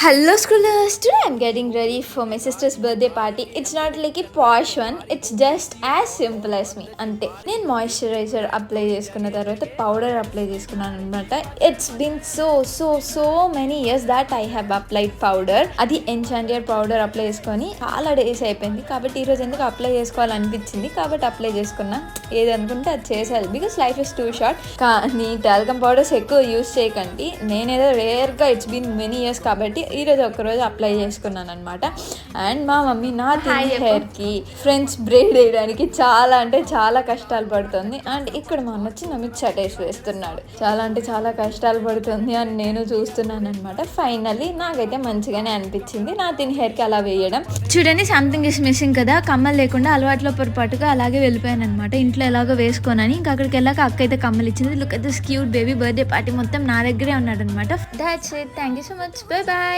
Hello schoolers, today I'm getting ready for my sister's birthday party. It's not like a posh one, it's just as simple as me. అంతే నేను moisturiser apply చేసుకున్న తర్వాత powder apply చేసుకున్నాను అనమాట. It's been so many years that I have applied powder. అది Enchanteur powder apply చేసుకొని చాలా days అయిపోయింది కాబట్టి ఈరోజు ఎందుకు అప్లై చేసుకోవాలనిపించింది కాబట్టి అప్లై చేసుకున్నా. ఏది అనుకుంటే అది చేసేది because life is two short. కానీ టాల్కమ్ పౌడర్స్ ఎక్కువ యూస్ చేయకండి. నేనేదో రేర్గా ఇట్స్ బీన్ మెనీ ఇయర్స్ కాబట్టి ఈరోజు ఒక్కరోజు అప్లై చేసుకున్నాను అనమాట. అండ్ మా మమ్మీ నా హెయిర్కి ఫ్రెండ్స్ బ్రేడ్ వేయడానికి చాలా అంటే చాలా కష్టాలు పడుతుంది. అండ్ ఇక్కడ మా అన్న వచ్చి నమ్మి చటేసి వేస్తున్నాడు. చాలా అంటే చాలా కష్టాలు పడుతుంది అని నేను చూస్తున్నాను అనమాట. ఫైనల్లీ నాకైతే మంచిగానే అనిపించింది నా హెయిర్కి అలా వేయడం. చూడండి, సంథింగ్ ఇస్ మిస్సింగ్ కదా. కమ్మలు లేకుండా అలవాట్లో పొరపాటుగా అలాగే వెళ్ళిపోయాను అనమాట. ఇంట్లో ఎలాగో వేసుకోనని ఇంకా అక్కడికి వెళ్ళాక అక్క అయితే కమ్మలు ఇచ్చింది. Look at this cute baby. Birthday party మొత్తం నా దగ్గరే ఉన్నాడు అనమాట. That's it. Thank you so much. Bye bye.